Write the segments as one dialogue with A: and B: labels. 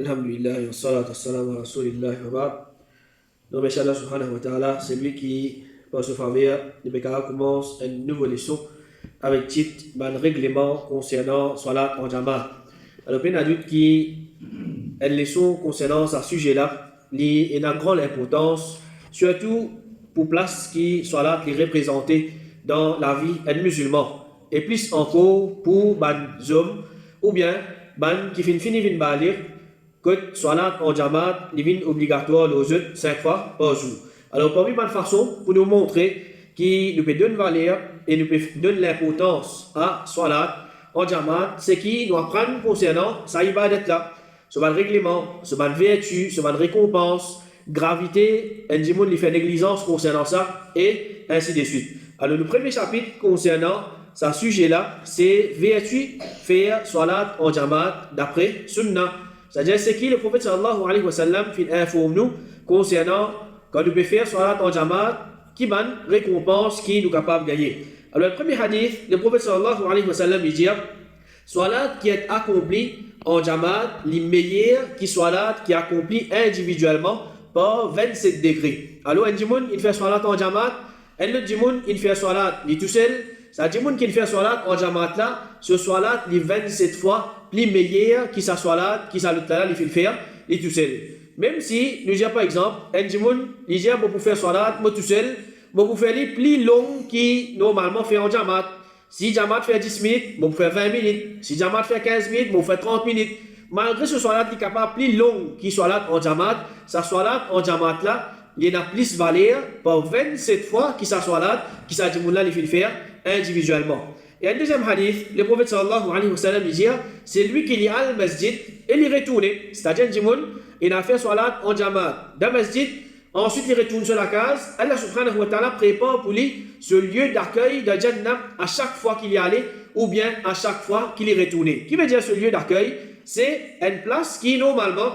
A: Alhamdulillah, wa salatu wassalamu ala rasulillah wa ba'd. Donc, merci Allah subhanahu wa ta'ala, c'est lui qui, par ce faveur, le Bekara commence une nouvelle leçon avec titre, un règlement concernant Salat en Jamaat. Alors, il y a une qui une leçon concernant ce sujet-là, il a une grande importance, surtout pour place qui Salat est représentée dans la vie des musulmans, et plus encore pour les hommes, ou bien qui finissent par lire que Salat en Jamaat est obligatoire aux autres 5 fois par jour. Alors, parmi les façons pour nous montrer qui nous peut donner valeur et nous peut donner l'importance à Salat en Jamaat, c'est qui nous apprendre concernant sa ibadat là, ce règlement, ce vertu, ce récompense, gravité, un dimon qui fait négligence concernant ça, et ainsi de suite. Alors, le premier chapitre concernant ce sujet-là, c'est vertu faire Salat en Jamaat d'après Sunnah. C'est-à-dire, c'est qui le prophète sallallahu alayhi wa sallam informe nous concernant quand nous pouvons faire Salat en Jamaat, qui est une récompense qui nous est capable de gagner. Alors, le premier hadith, le prophète sallallahu alayhi wa sallam dit Salat qui est accompli en Jamaat, les meilleurs qui Salat qui est accompli individuellement par 27 degrés. Alors, un dimoun, il fait Salat en Jamaat, un autre dimoun, il fait Salat tout seul. C'est un dimoun qui fait Salat en Jamaat là, ce Salat, les 27 fois plus meilleur qui sa Salat, qui sa l'autre là, il fait faire, tout seul. Même si, nous disons par exemple, un dimoun, il dit, pour faire Salat, moi tout seul, pour faire les plus longs qui normalement fait en Jamaat. Si Jamaat fait 10 minutes, vous faire 20 minutes. Si Jamaat fait 15 minutes, vous faire 30 minutes. Malgré ce Salat qui est capable plus long qui Salat en Jamaat, sa Salat en Jamaat là, il y a plus valeur par 27 fois qui sa Salat, qui sa dimoun là, il fait faire individuellement. Et un deuxième hadith, le prophète sallallahu alayhi wa sallam dit, c'est lui qui est à masjid et il retourne. C'est-à-dire, il a fait Salat en Jamaat dans le masjid. Ensuite, il retourne sur la case. Allah subhanahu wa ta'ala prépare pour lui ce lieu d'accueil de Jannah à chaque fois qu'il y allait ou bien à chaque fois qu'il est retourné. Qui veut dire ce lieu d'accueil? C'est une place qui, normalement,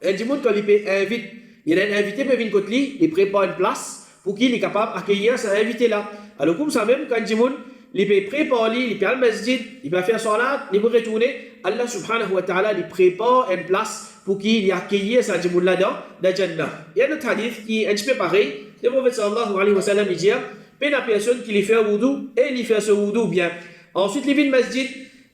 A: un dimoun, quand il peut inviter, il y a un invité qui vient côté lui, il prépare une place pour qu'il est capable d'accueillir cet invité-là. Alors, comme ça même, quand un dimoun, il peut préparer, il peut aller au masjid, il peut faire salat, il peut retourner, Allah subhanahu wa ta'ala, il prépare une place pour qu'il y accueille sa dimoun là-dedans, dans Jannah. Il y a un autre hadith qui est un petit peu pareil. Le prophète sallallahu alayhi wa sallam dit, la personne qui lui fait wudu, et il fait ce wudu bien. Ensuite, il vient au masjid,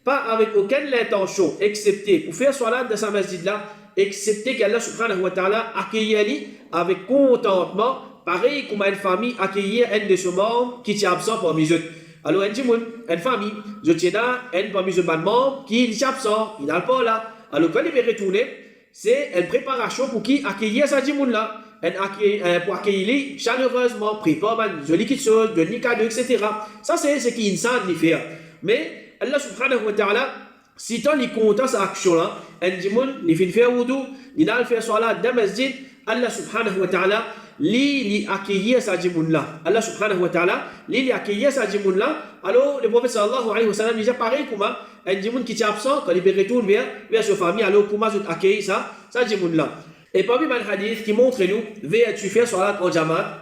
A: pas avec aucune intention, excepté pour faire salat dans sa masjid-là, excepté qu'Allah subhanahu wa ta'ala accueille lui avec contentement, pareil comme une famille accueillir un de ses membres qui est absent parmi eux. Alors, une famille, je tiens là, un parmi eux membres qui est absent, il n'a pas là. Alors, quand il va retourner, c'est une préparation pour qui accueillir sa dimoun là. Pour accueillir chaleureusement, préparer de jolies choses, de cadeaux, etc. Ça, c'est ce qui est insane de faire. Mais Allah subhanahu wa ta'ala, si tu es content de cette action-là, un dimoun, il fait faire wudu, il a fait salat dans le masjid, Allah subhanahu wa ta'ala, il accueillir sa dimoun là. Allah subhanahu wa ta'ala, il accueillir sa dimoun là. Alors, le prophète sallallahu alayhi wa sallam, il dit pareil comme un dimoun qui est absent, quand il retourne vers sa famille, alors comment tu accueilles sa dimoun là. Et parmi les hadiths qui montrent nous, tu fais salat en Jamaat,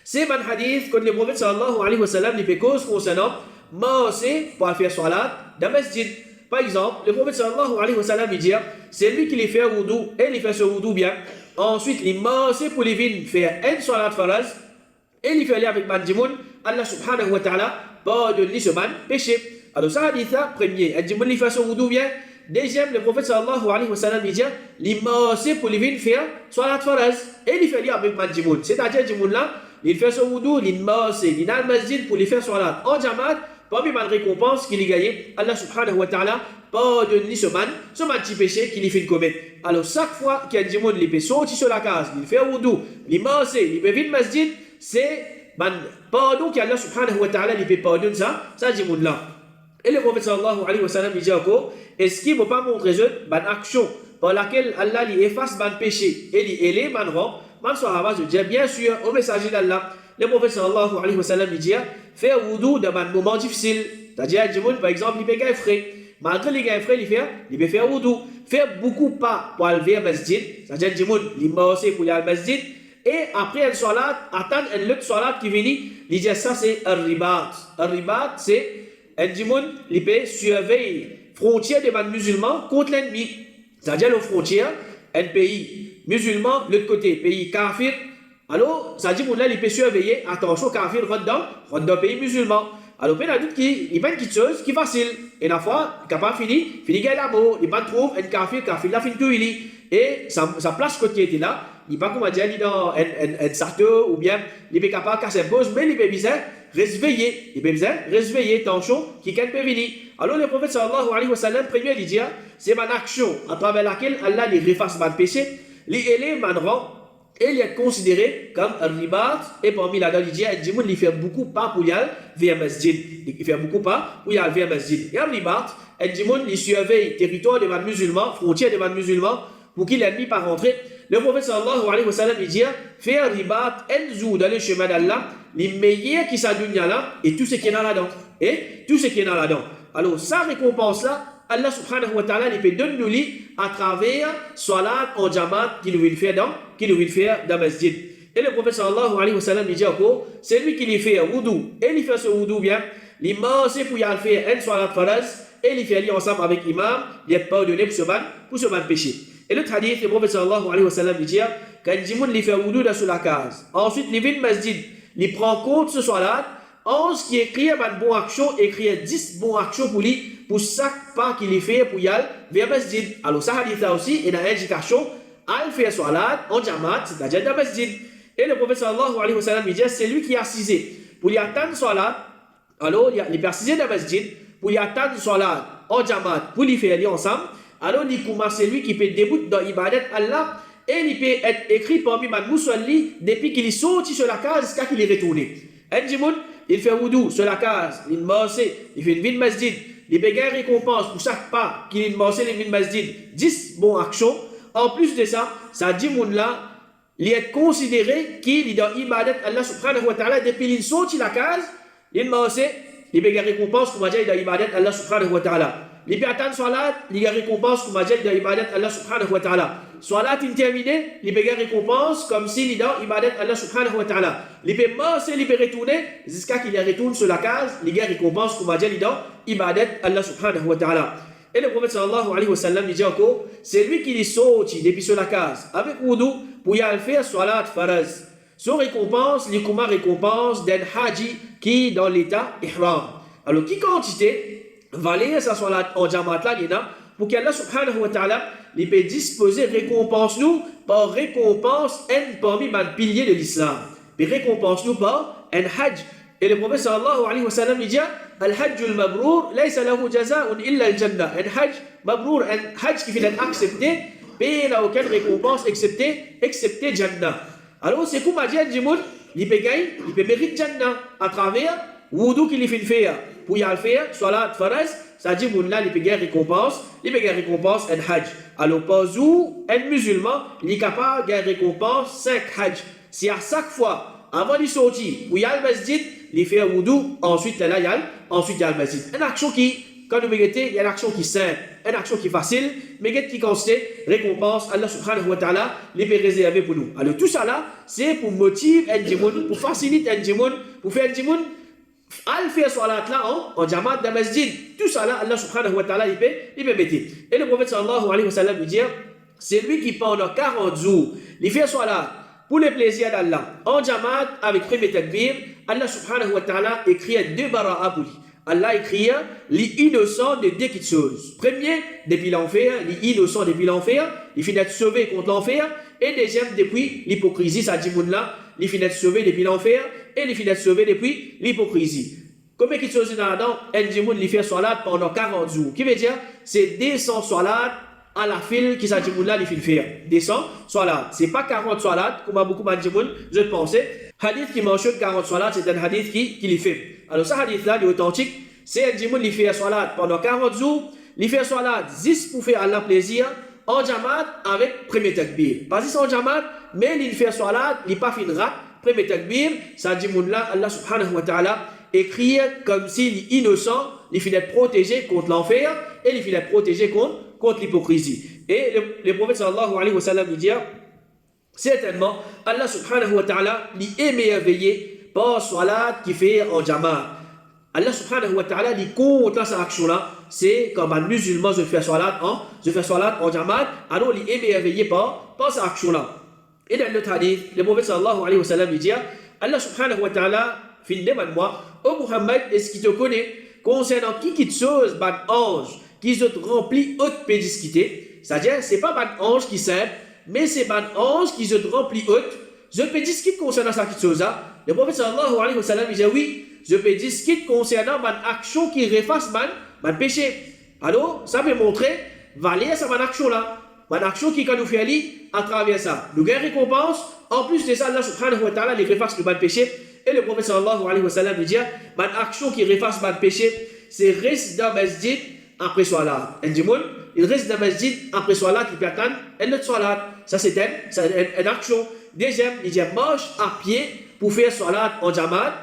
A: c'est un hadith que le prophète sallallahu alayhi wa sallam, il fait cause concernant, c'est pour faire salat dans le masjid. Par exemple, le prophète sallallahu alayhi wa sallam, il dit, c'est lui qui les fait wudu, et il fait ce wudu bien. Ensuite, il c'est pour les vignes faire un salat faraz, et il fait aller avec Mandimoun, Allah subhanahu wa ta'ala, pardonne-lui ce péché. Alors, ça hadith là, premier, un dimoun, il fait ce wudu bien. Deuxième, le prophète sallallahu alayhi wa sallam, il dit, il c'est pour les vignes faire salat faraz, et il fait aller avec Mandimoun. C'est-à-dire, dimoun là, il fait ce wudu, il il a le masjid pour les faire salat en Jamaat. Parmi les récompenses qu'il a gagné, Allah subhanahu wa ta'ala pardonne-lui ce petit péché qu'il fait commettre. Alors, chaque fois qu'il y a un dimoun qui peut sortir sur la case, il fait wudu, il masse, il peut vivre le masjid, c'est pardon qu'Allah subhanahu wa ta'ala peut pardonner ça dimoun là. Et le prophète sallallahu alayhi wa sallam dit encore, est-ce qu'il ne va pas montrer une action par laquelle Allah lui efface le péché et lui élève le rang? Sahaba, je dis bien sûr au messager d'Allah. Le prophète sallallahu alayhi wa sallam dit, faire wudu dans un moment difficile. C'est-à-dire, par exemple, il peut gagner frais. Malgré les gagner frais, il peut faire wudu. Faire beaucoup pas pour aller au masjid. C'est-à-dire, il masse pour aller au masjid. Et après une salat, attendre une autre salat qui vient, il dit ça c'est un ribat. Un ribat, c'est un dimoun, il peut surveiller frontière des musulmans contre l'ennemi. C'est-à-dire, les frontières, un pays musulman, l'autre côté, pays kafir, alors, ça dit, là, il peut surveiller, attention, kafir rentre dans le pays musulman. Alors, il y a d'autres qui, il y a une petite chose qui est facile. Et la fois, il n'a pas fini, il a l'amour, il va trouver un kafir là, fin tout, il et sa place côté était là, il n'est pas comme dire, il est dans un sarto, ou bien, il n'est pas capable de casser un pause, mais il peut bien réveiller. Il peut bien réveiller, attention, qui peut venir. Alors, le prophète sallallahu alayhi wa sallam, premier, il dit, c'est ma action à travers laquelle Allah les refasse mon péché, les élèves m'en et il est considéré comme un ribat, et parmi la donne, il fait beaucoup pas pour y aller vers Masjid. Il fait beaucoup pas pour y aller vers Masjid. Et un ribat, il surveille le territoire des musulmans, frontières des musulmans, pour qu'il l'ennemi pas rentrer. Le prophète sallallahu alayhi wa sallam, il dit, fait un ribat, enzou dans le chemin d'Allah, les meilleurs qui s'adonnent là, et tout ce qui est dans là-dedans. Et tout ce qui est dans là-dedans. Alors, sa récompense-là, Allah subhanahu wa ta'ala, il peut donner nous à travers salat en jamaat qu'il veut faire dans masjid. Et le prophète sallallahu alayhi wa sallam dit encore, c'est lui qui lui fait un wudu, et il fait ce wudu bien, il mange pour y faire un salat faraz, et il fait ensemble avec l'imam, il est pardonné pour ce mal péché. Et le hadith, le prophète sallallahu alayhi wa sallam dit, quand il fait un wudu dans la case, ensuite il vient au masjid, il prend compte ce salat, en ce qui écrit une bonne action, écrit 10 bonnes actions pour lui, pour chaque pas qu'il fait pour y aller vers masjid. Alors, ça hadith là aussi, il y a une indication à faire salat en jamaat, c'est-à-dire dans masjid. Et le prophète sallallahu alayhi wa sallam, il dit, c'est lui qui a assisé pour y attendre salat. Alors, il peut assiser dans masjid pour y attendre salat en jamaat, pour y faire ensemble. Alors, il commence, c'est lui qui peut débuter dans l'ibadat Allah et il peut être écrit parmi les musulmans depuis qu'il est sorti sur la case jusqu'à qu'il est retourné. Il fait wudu sur la case, il marche, il fait une vie de masjid, il paye une récompense pour chaque pas qu'il marche une vie de masjid, 10 bonnes actions. En plus de ça, ça dit moun là, il est considéré qu'il est dans l'ibadat Allah subhanahu wa ta'ala depuis qu'il sorti la case, il marche, il paye une récompense pour dire dans l'ibadat Allah subhanahu wa ta'ala. Il peut attendre salat, il y a récompense comme dit dans l'ibadat Allah subhanahu wa ta'ala. Salat terminé, il peut gagner récompense comme s'il est dans l'ibadat Allah subhanahu wa ta'ala. Il peut marcher, il peut retourner jusqu'à qu'il retourne sur la case, il gagne récompense comme dit dans l'ibadat Allah subhanahu wa ta'ala. Et le prophète sallallahu alayhi wa sallam dit encore, c'est lui qui est sorti depuis sur la case avec wudu pour y aller faire salat faraz. Son récompense, il comme récompense d'un haji qui est dans l'état ihram. Alors, qui quantité valer sa salat en jamaat là, pour qu'Allah subhanahu wa ta'ala il peut disposer récompense nous par récompense un parmi les piliers de l'islam. Et récompense nous par un hajj. Et le prophète sallallahu alayhi wa sallam dit al-hajj al-mabrour laysa lahu jaza'un illa al-jannah. Un hajj mabrour, un hajj qui fait être accepté, mais il n'a aucune récompense excepté Jannah. Alors c'est comme dit Jimoun, il peut gagner, il peut mériter Jannah à travers wudu qu'il fait faire. Pour y aller faire, salat faraz, ça dit moun là, il peut gagner récompense, un hajj. Alors, pas où un musulman, il est capable de gagner récompense 5 hajj. Si à chaque fois, avant de sortir, pour y aller au masjid, il fait un wudu, ensuite il y a le masjid. Une action qui, quand nous méritons, il y a une action qui est simple, une action qui est facile, mais qui consiste récompense, Allah subhanahu wa ta'ala, il peut réserver pour nous. Alors, tout ça là, c'est pour motiver un djimoun, pour faciliter un djimoun, pour faire un djimoun. Al faire salat là en jamaat dans masjid, tout ça là Allah subhanahu wa ta'ala il peut mettre. Et le prophète sallallahu alayhi wa sallam lui dit, c'est lui qui pendant 40 jours il fait salat pour le plaisir d'Allah en jamaat avec premier takbir, Allah subhanahu wa ta'ala écrit 2 bara'a pour lui. Allah écrit l'innocent de 2 petites choses. Premier, depuis l'enfer, l'innocent depuis l'enfer, il finit d'être sauvé contre l'enfer. Et deuxième, depuis l'hypocrisie, ça dit moun là, il finit d'être sauvé depuis l'enfer. Et il finit d'être sauvé depuis l'hypocrisie. Combien de choses dans là-dedans, un djimoun il fait salat pendant 40 jours. Qui veut dire, c'est 200 salat à la file qui s'agit là, il fait faire. 200 salat. C'est pas 40 salat, comme beaucoup de djimoun, je pensais. Hadith qui mentionne 40 salat, c'est un hadith qui les fait. Alors, ce hadith-là, il est authentique. C'est un djimoun il fait salat pendant 40 jours. Il fait salat 10 pour faire Allah plaisir. En jamaat avec premier takbir. Pas juste en jamaat, mais il fait salat, il pas fait rat. Premier takbir, ça dit moun là, Allah subhanahu wa ta'ala écrit comme s'il est innocent, il finit d'être protégé contre l'enfer et il finit d'être protégé contre l'hypocrisie. Et le prophète sallallahu alayhi wa sallam dit, certainement, Allah subhanahu wa ta'ala est émerveillé par salat qui fait en jamaat. Allah subhanahu wa ta'ala il compte sa action là, c'est quand un musulman je fais salat en jamaat, alors il est émerveillé par cette action-là. Et dans le hadith, le prophète sallallahu alayhi wa sallam il dit, Allah subhanahu wa ta'ala, fin demande-moi, oh Muhammad, est-ce qu'il te connaît concernant qui te chose, ban ange, qui se remplit haute pédisquité, c'est-à-dire, c'est pas ban ange qui sert, mais c'est ban ange qui se remplit haute, je peux discuter concernant ça qui chose-là. Le prophète sallallahu alayhi wa sallam il dit, oui, je peux discuter concernant ban action qui efface ban péché. Alors, ça peut montrer, valer sa ban action-là. Une action qui nous fait aller à travers ça. Nous gagnons récompense. En plus de ça, Allah subhanahu wa ta'ala les efface le bas de péché. Et le prophète sallallahu alayhi wa sallam dit, une action qui efface le bas de péché, c'est reste dans le masjid après salat. Il reste dans le masjid après salat, il peut attendre et le salat. Ça c'est une action. Deuxième, il dit marche à pied pour faire salat en jamaat.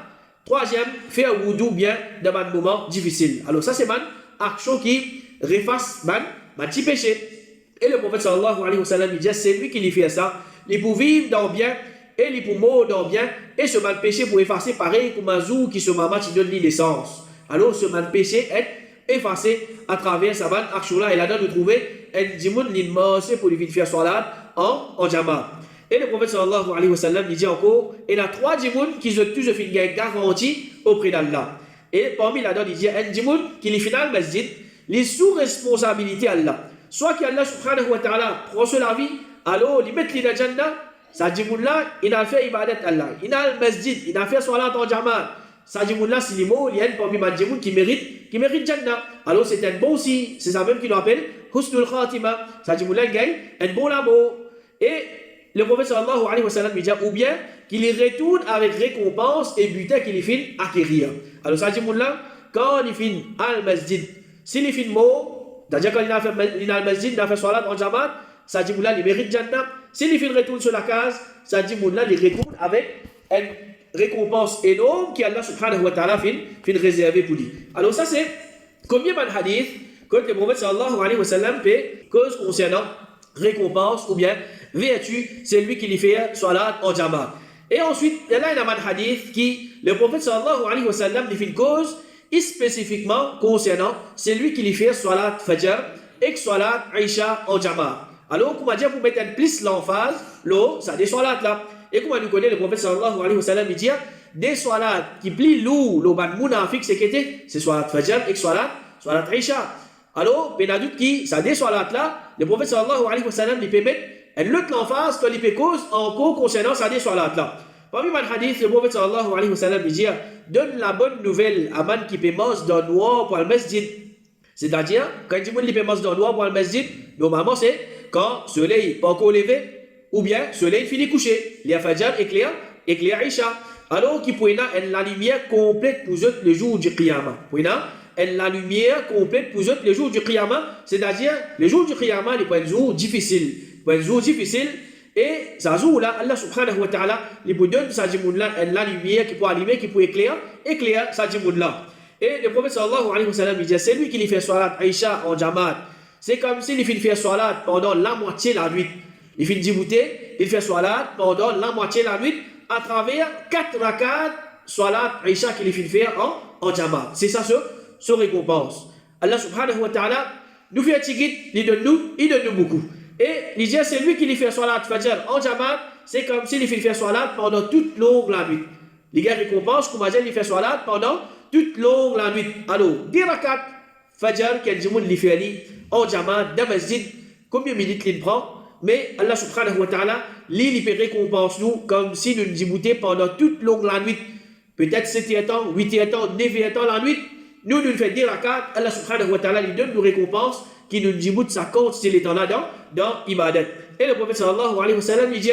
A: Troisième, faire wudu bien dans un moment difficile. Alors ça c'est une action qui efface un petit péché. Et le prophète sallallahu alayhi wa sallam dit, c'est lui qui lui fait ça. Il peut vivre dans bien et il peut mourir dans bien. Et ce mal péché pour effacer pareil comme un jour qui se maman qui donne l'essence. Alors ce mal péché est effacé à travers sa bonne action-là. Et là-dedans nous trouvons un dimoun l'immense pour lui faire salat en jama. Et le prophète sallallahu alayhi wa sallam dit encore, il y a 3 djimouns qui ont tous une garantie auprès d'Allah. Et parmi là-dedans, il dit un djimoun qui est final masjid, les sous responsabilité Allah. Soit qu'Allah subhanahu wa ta'ala prend sur la vie, alors il met dans le jannah, ça djimoun-là, il a fait ibadat Allah. Il a le masjid, il a fait salat en jamaat. Ça djimoun-là, c'est les mots, il y a parmi les djimoun qui mérite jannah. Alors c'est un bon signe, c'est ça même qu'il appelle husnul khatima. Ça djimoun-là, il gagne un bon amour. Et le prophète sallallahu alayhi wa sallam dit, ou bien qu'il y retourne avec récompense et butin qu'il finit acquérir. Alors ça djimoun-là, quand il finit al masjid, s'il finit mot, c'est-à-dire quand il a fait le masjid, il a fait salat en jamaat, ça dit il mérite jannah. S'il fait retourne sur la case, ça dit il retourne avec une récompense énorme qu'Allah subhanahu wa ta'ala fin réserver pour lui. Alors ça c'est combien de hadith que le prophète sallallahu alayhi wa sallam fait cause concernant récompense ou bien vertu, c'est lui qui lui fait salat en jamaat. Et ensuite, il y a un hadith qui, le prophète sallallahu alayhi wa sallam lui fait une cause et spécifiquement concernant celui qui lui fait salat fajr et salat isha en jamaat. Alors, comment dire pour mettre un plus l'emphase, ça des salats là. Et comment nous connaît le prophète sallallahu alayhi wa sallam, il dit des salats qui plient lourd, le ban mounafik c'est salat fajr et salat isha. Alors, ben doute qui, ça des salats là, le prophète sallallahu alayhi wa sallam, il peut mettre un autre l'emphase que il peut cause encore concernant ça des salats là. Parmi les hadiths, le prophète sallallahu alayhi wa sallam dit, donne la bonne nouvelle à man qui peut manger dans le noir pour le masjid. C'est-à-dire, quand il dit qu'il peut manger dans le noir pour le masjid, normalement c'est quand le soleil n'est pas encore levé, ou bien le soleil finit coucher. Il y a fajr éclair isha. Alors qu'il peut y avoir la lumière complète pour eux le jour du qiyamah. Il y a la lumière complète pour eux le jour du qiyamah, c'est-à-dire le jour du qiyamah, il est un jour difficile. Et ça jour là, Allah subhanahu wa ta'ala, il vous donne sa djimoun-là, la lumière qui peut allumer, qui peut éclairer sa djimoun-là. Et le prophète sallallahu alayhi wa sallam, il dit, c'est lui qui lui fait salat Aïcha en jamaat. C'est comme s'il fait salat pendant la moitié de la nuit. Il fait djibouté, il fait salat pendant la moitié de la nuit à travers 4 rakats salat Aïcha qu'il fait faire en jamaat. C'est ça ce récompense. Allah subhanahu wa ta'ala nous fait un tigit, il donne nous beaucoup. Et il dit, c'est lui qui lui fait salat fajr en jamaat, c'est comme s'il lui fait salat pendant toute longue la nuit. Les gars récompense, comme on dit, il fait salat pendant toute longue la nuit. Alors, 10 rakats fajr, quel djimoun lui fait aller en jamaat, dans masjid, combien de minutes il prend? Mais Allah subhanahu wa ta'ala, il fait récompense nous, comme si nous nous djiboutions pendant toute longue la nuit. Peut-être 7 ans, 8 ans, 9 ans la nuit. Nous faisons 10 rakats, Allah subhanahu wa ta'ala, il donne nos récompenses qui nous djiboutent sa compte s'il est en là dans Ibadat. Et le prophète sallallahu alayhi wa sallam, il dit,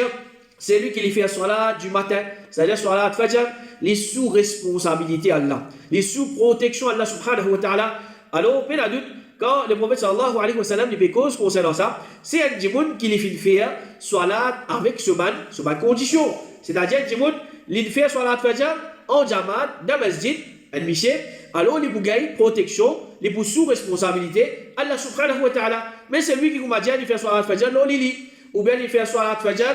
A: c'est lui qui lui fait la salat du matin, c'est-à-dire salat fajr, les sous responsabilité Allah, les sous protection Allah subhanahu wa ta'ala. Alors, peu de doute, quand le prophète sallallahu alayhi wa sallam lui fait cause concernant ça, c'est un djimoun qui lui fait faire salat avec ce ban condition. C'est-à-dire un djimoun, il fait salat fajr en jamaat, dans masjid, un miché, alors il gagne protection, il pour sous responsabilité Allah subhanahu wa ta'ala. Mais c'est lui qui m'a dit il fait salat fajr non lili ou bien il fait salat fajr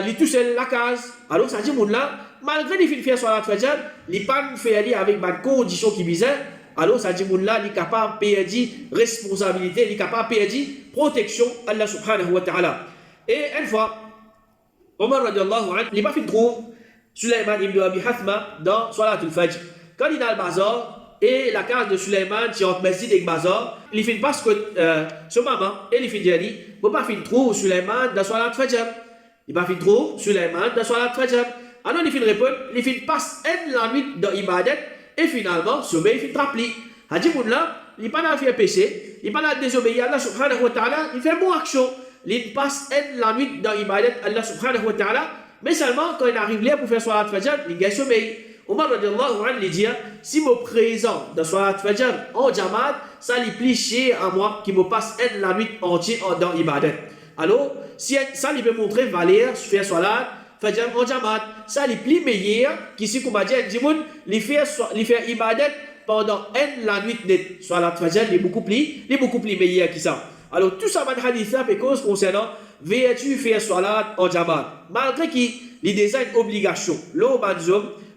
A: il tout seul la case. Alors ça dit mon là malgré il fait salat fajr il pas fait aller avec ma condition qui bizarre Alors, ça dit, là, il est capable de payer responsabilité, il est capable de payer protection à Allah subhanahu wa ta'ala. Et une fois, Omar radiallahu anhu, il n'a pas fait trop Sulayman ibn Abi Hathma dans Salat al-Fajr. Quand il est dans le bazar, et la case de Sulayman, qui est entre Masjid et bazar, il fait parce que ce maman, et il fait dire, il ne pas faire trop Sulayman dans Salat al-Fajr. Il n'a pas fait trop Sulayman dans Salat al-Fajr. Alors, il fait répondre, il fait passe la nuit dans Ibadat, et finalement, sommeil, il fait rappeler. Hadimoula, il n'est pas dans le faire péché, il n'est pas dans le désobéir à Allah subhanahu wa ta'ala, il fait une bonne action. Il passe la nuit dans Ibadat, Allah subhanahu wa ta'ala, mais seulement quand il arrive là pour faire Salat al-Fajr, il gagne sommeil. Omar radiallahu anhu lui dit, si je présent dans Salat al-Fajr en Jamaat, ça lui plie cher à moi qui me passe la nuit entière dans Ibadat. Alors, si ça lui peut montrer valeur, faire Salat Fajr en Jamaat, ça lui plie meilleur, qui si comme a dit, il fait Ibadat pendant la nuit net. Salat Fajr, il est beaucoup plus meilleur que ça. Alors, tout ça, man hadith là, est cause concernant veux-tu faire Salat en Jamaat. Malgré qu'il y a déjà une obligation, l'eau,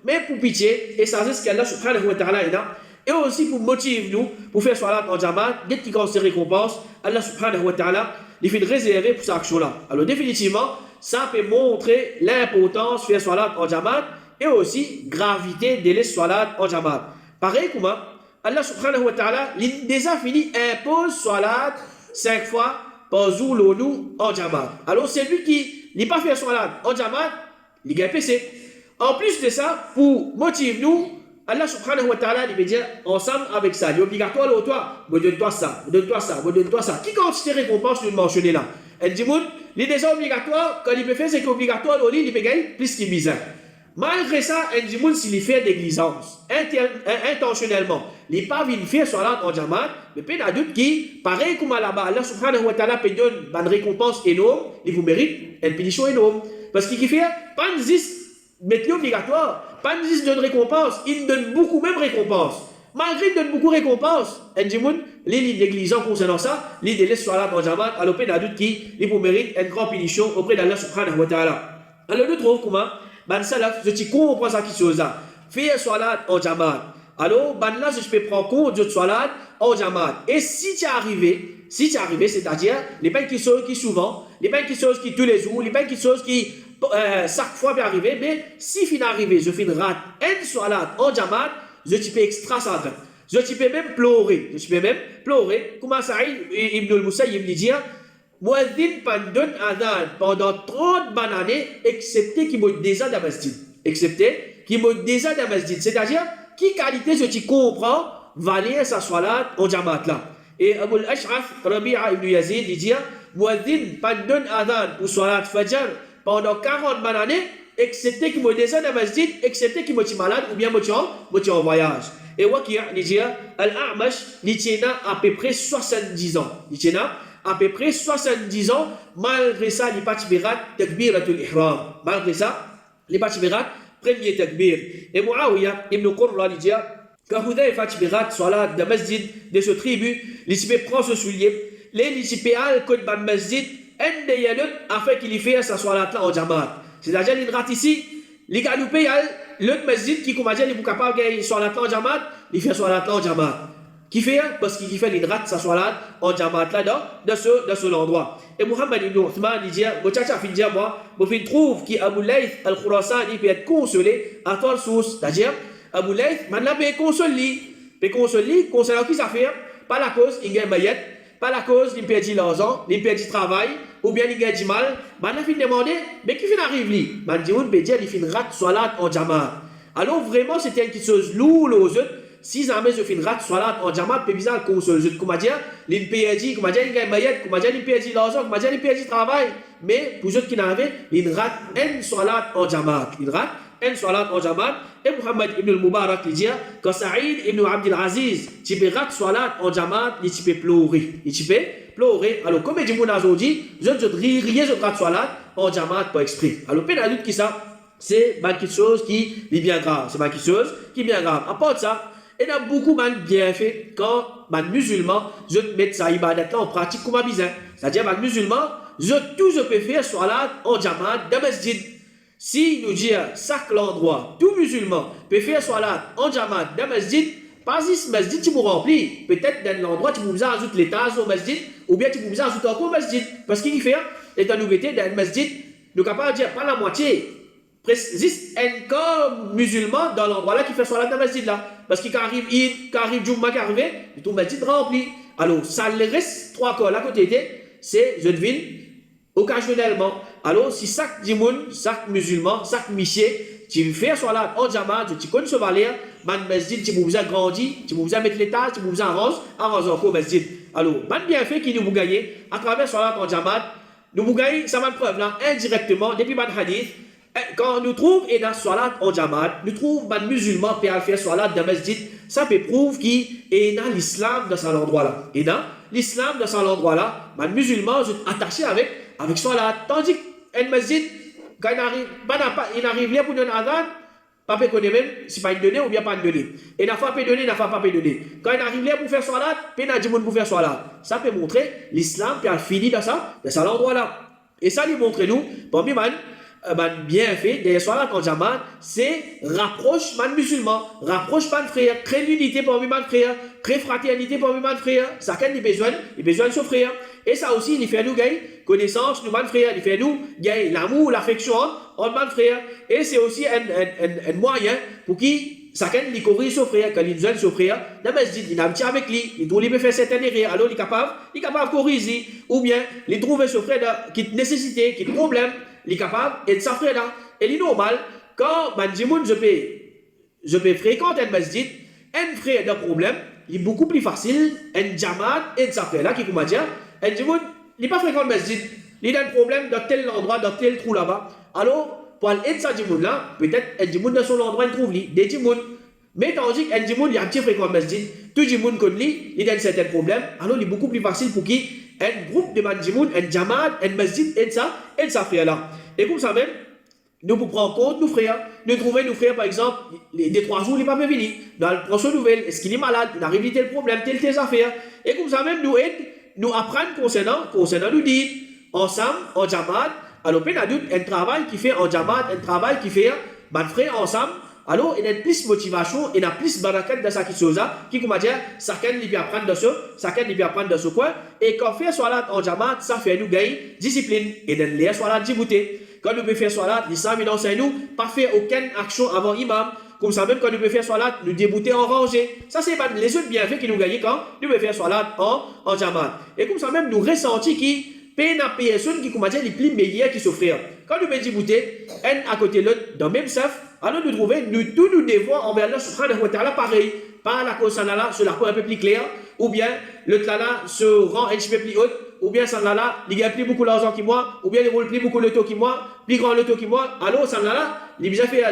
A: mais pour pitié, et ça c'est ce qu'Allah subhanahu wa ta'ala est là, et aussi pour motiver nous, pour faire Salat en Jamaat, dès qu'il y a ces récompenses, Allah subhanahu wa ta'ala, il fait réserver pour cette action-là. Alors, définitivement, ça peut montrer l'importance de faire Salat en Jamaat, et aussi gravité de les Salat en Jamaat. Pareil comment Allah subhanahu wa ta'ala, il déjà fini impose Salat 5 fois par jour l'ONU en Jamaat. Alors, celui qui n'a pas fait Salat en Jamaat, il gagne PC. En plus de ça, pour motiver nous, Allah subhanahu wa ta'ala, il veut dire, ensemble avec ça, il est obligatoire, là, toi, me donne-toi ça, me donne-toi ça, me donne-toi ça. Qui quantité de récompense nous mentionner là? Elle dit, il est déjà obligatoire, quand il peut faire, c'est qu'obligatoire, au lit, il peut gagner plus qu'il bizarre. Malgré ça, elle dit, s'il y fait négligence, intentionnellement, il n'est pas venu faire Salat en Jamaat, mais il y a d'autres qui, pareil comme là-bas, Allah subhanahu wa ta'ala peut donner une récompense énorme, il vous mérite une punition énorme. Parce qu'il fait, pas une mettre obligatoire, pas une donne récompense, il donne beaucoup même récompense. Malgré qu'il donne beaucoup récompense, les négligents concernant ça, les délaissent Salat en Jamaat, alors il y a d'autres qui, il vous mérite une grande punition auprès d'Allah subhanahu wa ta'ala. Alors nous trouvons comment ban salaf, je comprends ça qui chose là. Faire Salat en Jamaat. Alors, ban là, je peux prendre compte de Salat en Jamaat. Et si tu es arrivé, c'est-à-dire, les pas qui sont qui souvent, les pas qui sont qui tous les jours, les pas qui sont qui chaque fois bien arrivé, mais si fin arrivé, je finis rate un Salat en Jamaat, je peux extra ça. Je peux même pleurer. Comment ça Ibn al-Musayyib lui dit, Muazzin pendant 30 bonnes années, excepté qu'il m'a déjà dans masjid. C'est-à-dire, qui qualité je comprends, valer sa Salat en Jamaat là. Et Abu al-Ashraf, Rabi'a ibn Yazid, il dit, Muazzin pendant adhan pour Salat Fajr pendant 40 bonnes années, excepté qu'il m'a déjà dans masjid, excepté qu'il m'a malade ou bien m'a en voyage. Et Waqi' il dit, Al-A'mash, il tient à peu près 70 ans. À peu près 70 ans, malgré ça, les Patibirat, Takbiratul Ihram. Malgré ça, les Patibirat, premier Takbir. Et Muawiyah, Ibn Qurra, il dit, quand vous avez Patibirat, Salat, de masjid, de ce tribu, l'Isipé prend ce soulier, l'Isipé al-Kod ban masjid, afin qu'il y fait sa Salat là en Jamaat. C'est-à-dire, il rate ici, les galoupés, l'autre masjid qui, comme a dit, il est capable de faire Salat là en Jamaat, il fait Salat là en Jamaat. Qui fait parce qu'il fait l'idrat sa Salat en Jamaat là dans ce endroit. Et Muhammad ibn Uthman il dit, moi, je trouve qu'Abu Layth al-Khurasani peut être consolé à telle source. C'est-à-dire, Abu Layth, maintenant, peut consoler, concernant qui ça fait, pas la cause, il gagne maillette, pas la cause, il perd l'argent, il perd du travail, ou bien il gagne du mal. Maintenant, il demande, mais qui fait arrive lui? Maintenant, il peut dire, il fait une rate Salat en Jamaat. Alors, vraiment, c'était quelque chose lourd aux autres. Si jamais je fais une rate Salat en Jamaat, c'est bizarre qu'on se dit, comme dire, il perd, comme dire, il gagne maillette, comme dire, il perd l'argent, comme dire, il perd du travail. Mais pour ceux qui n'avaient, il rate une Salat en Jamaat. Et Muhammad ibn al-Mubarak dit que Saïd ibn Abdul Aziz, tu peux rate Salat en Jamaat, tu peux pleurer. Alors, comme je vous dis, je rate Salat en Jamaat pour exprès. Alors, il y a d'autres qui ça, c'est quelque chose qui est bien grave. À part ça, il y a beaucoup de bien fait quand les musulmans, je mets ça ibadat là en pratique comme bizarre. C'est-à-dire, les musulmans, je peux faire Salat en Jamaat dans masjid. Si nous disons chaque endroit, tout musulman peut faire Salat en Jamaat dans masjid, pas si masjid tu vous remplis, peut-être dans l'endroit tu vous ajoutes l'étage au masjid, ou bien tu vous ajoutes encore au masjid. Parce qu'il fait, étant nouveauté dans le masjid, nous sommes capables de dire pas la moitié. Juste un corps musulman dans l'endroit là qui fait salat dans le masjid là. Parce qu'il arrive Eid, quand arrive Jumma qui arrive, tout le masjid rempli. Alors, ça le reste 3 corps à côté, c'est, je devine, occasionnellement. Alors, si chaque dimoun, chaque musulman, chaque miché, tu fais salat en jamaat, tu connais ce valeur, man masjid, tu vous agrandis, tu vous mettre l'étage, tu vous arrange encore au masjid. Alors, man bien fait qui nous vous gagner à travers salat en jamaat, nous vous gagnez, ça va preuve là, indirectement, depuis man hadith. Quand nous trouvons et dans salat en jamaat, nous trouvons des musulmans qui ont fait salat dans le masjid, ça peut prouver qu'il y a l'islam dans cet endroit-là. Et dans l'islam dans cet endroit-là, les musulmans sont attachés avec salat. Tandis qu'un masjid, quand il arrive là pour donner un adhan, pas peut connaître même si pas une donnée ou bien pas une donnée. Et n'a pas donné, n'a pas donné. Quand il arrive là pour faire salat, il n'a pas pour faire salat. Ça peut montrer l'islam qui a fini dans cet endroit-là. Et ça lui montre nous, parmi bien fait, derrière salat en jamaat, c'est rapproche man musulman, rapproche man frère, crée l'unité parmi man frère, crée fraternité parmi man frère, chacun a besoin de son frère. Et ça aussi, il fait nous gagner connaissance, nous man frère, il fait nous gagner l'amour, l'affection entre man frère. Et c'est aussi un moyen pour qui chacun lui corrige son frère, quand il besoin de son frère, dans le masjid, il a un petit avec lui, il doit lui faire certaines erreurs, alors il est capable de corriger, ou bien il trouve son frère qui a nécessité, qui a problème. Il est capable de sa frère là. Et il est normal, quand je peux fréquenter un masjid, un frère a un problème, il est beaucoup plus facile, un jamaat et sa frère là, qui comment dire, un djimoun, il n'est pas fréquent le masjid, il a un problème dans tel endroit, dans tel trou là-bas. Alors, pour aider sa djimoun là, peut-être un djimoun dans son endroit, il trouve des djimouns. Mais tandis qu'un djimoun, il a un petit fréquent le masjid, tout djimoun connaît lui, il a un certain problème, alors il est beaucoup plus facile pour qui un groupe de mandjimoun, un jamaat, un masjid et ça frère là. Et comme ça même, nous pour prendre en compte nos frères, nous trouver nos frères par exemple, les 3 jours il n'est pas venu, dans le prochain nouvelle, est-ce qu'il est malade, il arrive tel problème, telle affaire. Et comme ça même nous aide, nous apprendre concernant nous dire, ensemble, en jamaat, alors on a un travail qui fait en jamaat, un travail qui fait, man frère ensemble. Alors, il y a plus de motivation, il y a plus de barakat dans cette chose-là, qui, comment dire, chacun lui peut apprendre de ça, chacun lui peut apprendre de ce coin. Et quand on fait salat en jamaat, ça fait nous gagner discipline. Et dans les salat djibouté. Quand nous pouvons faire salat, les 100 000 enseignent nous, pas faire aucune action avant imam. Comme ça, même quand nous pouvons faire salat, nous débouter en rangée. Ça, c'est les autres bienfaits qui nous gagnent quand nous pouvons faire salat en jamaat. Et comme ça, même nous ressentons qui peine à personne qui, comment dire, les plus meilleurs qui s'offrent. Quand nous pouvons débouter, un à côté de l'autre, dans le même saf, alors nous trouvons, nous devons envers Allah subhanahu wa ta'ala pareil. Pas la cause là, se la rend un peu plus clair, ou bien l'autre là se rend un petit peu plus haute, ou bien ça là, il gagne plus beaucoup d'argent que moi, ou bien il roule plus beaucoup le taux que moi, plus grand le taux que moi, alors ça là, il a déjà fait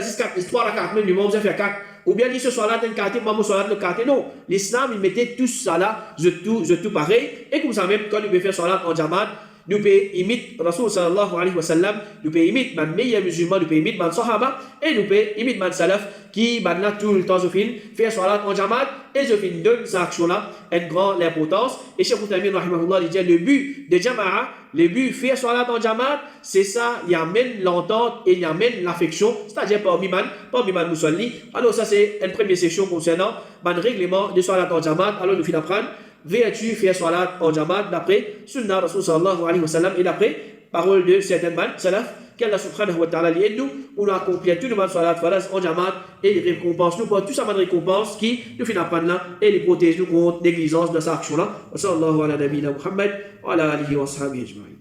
A: 3 à 4, même lui, moi, fait 4. Ou bien il se soit là, un quartier, moi, soit là, le quartier. Non, l'islam, il mettait tout ça là, je tout pareil, et comme ça même, quand il peut faire salat en jamaat, nous pouvons imiter Rasul sallallahu alayhi wa sallam, nous pouvons imiter les meilleurs musulmans, nous pouvons imiter les sahaba, et nous pouvons imiter les salaf qui, maintenant, tout le temps, fait salat en jamaat, et je finis donne cette action-là une grande importance. Et Cheikh Outamin, rahimahullah, il dit le but de jama'a, le but de faire salat en jamaat, c'est ça, il amène l'entente et il amène l'affection, c'est-à-dire parmi man musalli. Alors, ça, c'est une première section concernant le règlement de salat en jamaat. Alors, nous finissons d'apprendre. Veux-tu faire salat en jamaat d'après Sunnah Rasul sallallahu alayhi wa sallam et d'après parole de certains salaf qu'Allah subhanahu wa ta'ala l'aide nous pour accomplir tout le monde salat faraz en jamaat et les récompenses nous pour tout ça de récompenses qui nous finissent d'apprendre là et les protège nous contre négligence de cette action là. Sallallahu ala nabina Muhammad wa ala alihi wa sahbihi ajma'in.